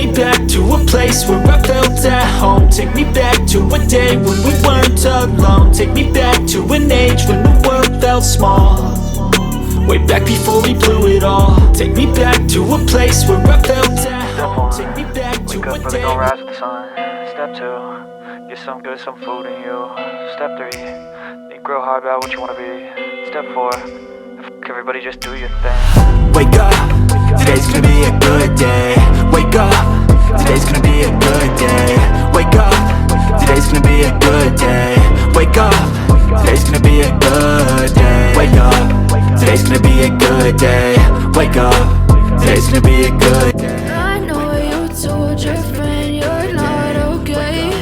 me back to a place where I felt at home. Take me back to a day when we weren't alone. Take me back to an age when the world felt small, way back before we blew it all. Take me back to a place where I felt at home. Take me back to a day. Gonna rise with the sun. Step 2, get some good, some food in you. Step 3, think real hard about what you wanna be. Step 4, everybody just do your thing. Wake up, today's gonna be a good day. Wake up, today's gonna be a good day. Wake up, today's gonna be a good day. Wake up, today's gonna be a good day. Wake up, today's gonna be a good day. Wake up, today's gonna be a good day. I know you told your friend you're not okay.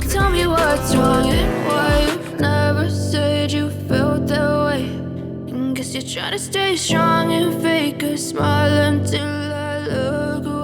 Tell me what's wrong and why you've never said you felt that way. Guess you're trying to stay strong and fake a smile until I look away.